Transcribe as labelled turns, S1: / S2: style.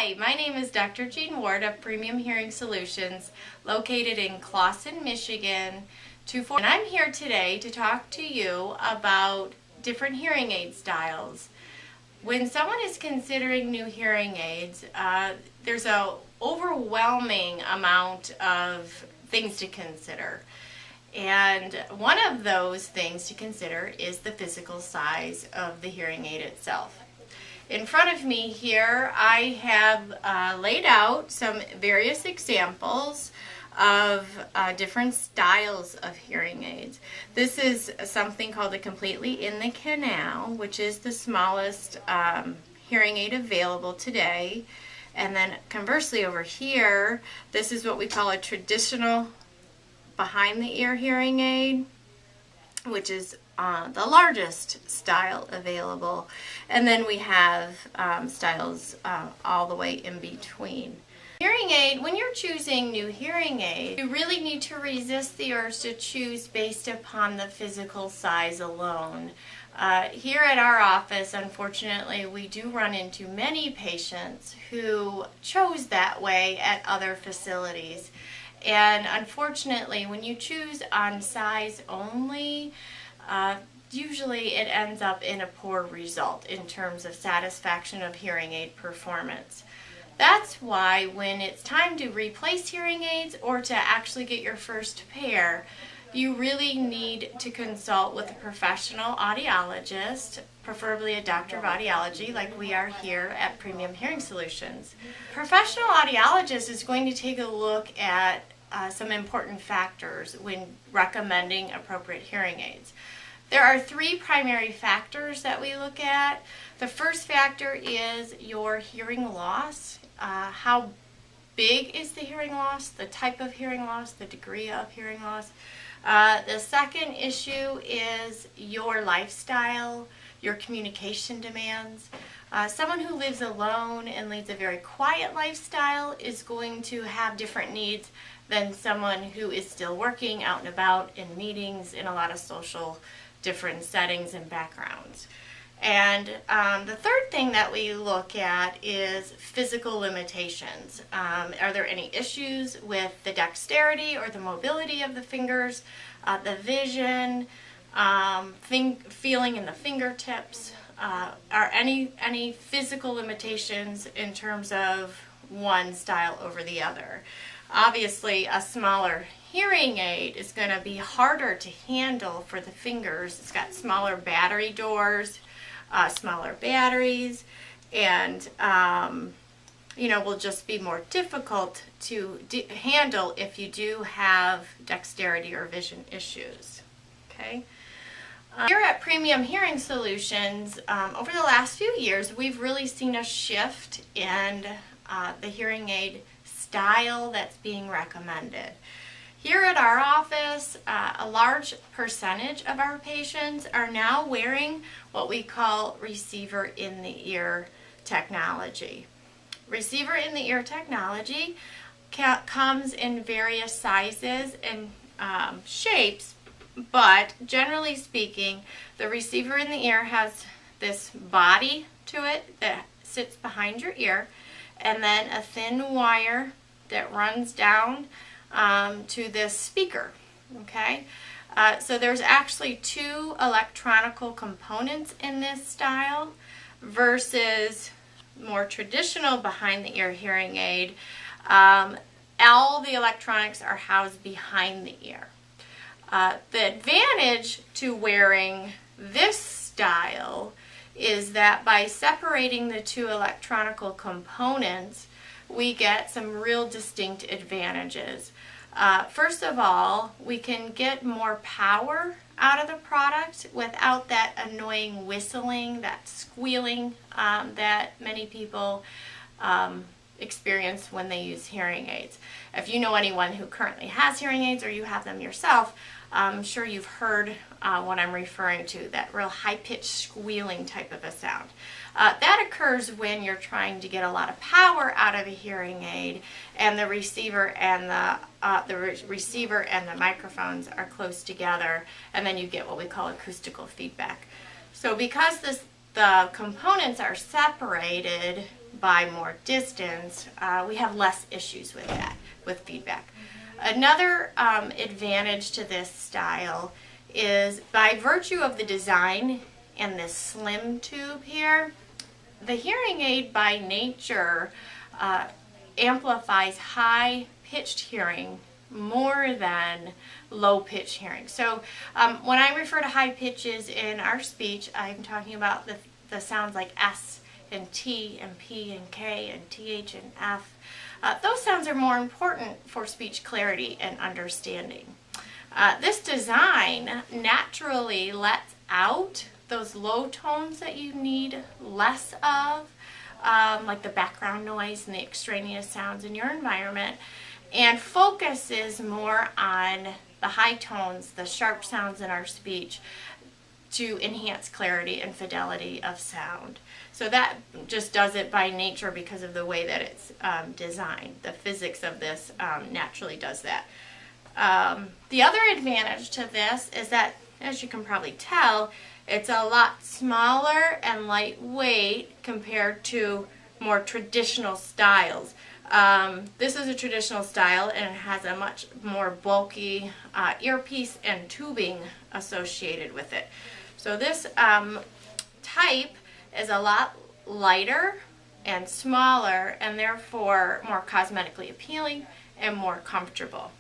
S1: Hi, my name is Dr. Jeanne Ward of Premium Hearing Solutions, located in Clawson, Michigan. And I'm here today to talk to you about different hearing aid styles. When someone is considering new hearing aids, there's an overwhelming amount of things to consider. And one of those things to consider is the physical size of the hearing aid itself. In front of me here, I have laid out some various examples of different styles of hearing aids. This is something called a completely in the canal, which is the smallest hearing aid available today. And then conversely over here, this is what we call a traditional behind the ear hearing aid, which is the largest style available. And then we have styles all the way in between. Hearing aid, when you're choosing new hearing aid, you really need to resist the urge to choose based upon the physical size alone. Here at our office, unfortunately, we do run into many patients who chose that way at other facilities. And unfortunately, when you choose on size only, usually it ends up in a poor result in terms of satisfaction of hearing aid performance. That's why when it's time to replace hearing aids or to actually get your first pair, you really need to consult with a professional audiologist, preferably a doctor of audiology like we are here at Premium Hearing Solutions. Professional audiologist is going to take a look at some important factors when recommending appropriate hearing aids. There are three primary factors that we look at. The first factor is your hearing loss. How big is the hearing loss, the type of hearing loss, the degree of hearing loss. The second issue is your lifestyle, your communication demands. Someone who lives alone and leads a very quiet lifestyle is going to have different needs than someone who is still working out and about in meetings in a lot of social different settings and backgrounds. And the third thing that we look at is physical limitations. Are there any issues with the dexterity or the mobility of the fingers, the vision, feeling in the fingertips? Are any physical limitations in terms of one style over the other? Obviously, a smaller hearing aid is going to be harder to handle for the fingers. It's got smaller battery doors, smaller batteries, and will just be more difficult to handle if you do have dexterity or vision issues. Okay. Here at Premium Hearing Solutions, over the last few years, we've really seen a shift in the hearing aid style that's being recommended. Here at our office, a large percentage of our patients are now wearing what we call receiver in the ear technology. Receiver in the ear technology comes in various sizes and shapes, but generally speaking, the receiver in the ear has this body to it that sits behind your ear, and then a thin wire that runs down to this speaker. Okay, so there's actually two electronical components in this style versus more traditional behind the ear hearing aid. All the electronics are housed behind the ear. The advantage to wearing this style is that by separating the two electronical components, we get some real distinct advantages. First of all, we can get more power out of the product without that annoying whistling, that squealing that many people experience when they use hearing aids. If you know anyone who currently has hearing aids or you have them yourself, I'm sure you've heard what I'm referring to, that real high-pitched squealing type of a sound. That occurs when you're trying to get a lot of power out of a hearing aid and the receiver and the microphones are close together, and then you get what we call acoustical feedback. So because the components are separated by more distance, we have less issues with that, with feedback. Another advantage to this style is by virtue of the design and this slim tube here, the hearing aid by nature amplifies high-pitched hearing more than low-pitched hearing. So when I refer to high pitches in our speech, I'm talking about the sounds like S and T and P and K and TH and F. Those sounds are more important for speech clarity and understanding. This design naturally lets out those low tones that you need less of, like the background noise and the extraneous sounds in your environment, and focuses more on the high tones, the sharp sounds in our speech, to enhance clarity and fidelity of sound. So that just does it by nature because of the way that it's designed. The physics of this naturally does that. The other advantage to this is that, as you can probably tell, it's a lot smaller and lightweight compared to more traditional styles. This is a traditional style and it has a much more bulky earpiece and tubing associated with it. So this type is a lot lighter and smaller and therefore more cosmetically appealing and more comfortable.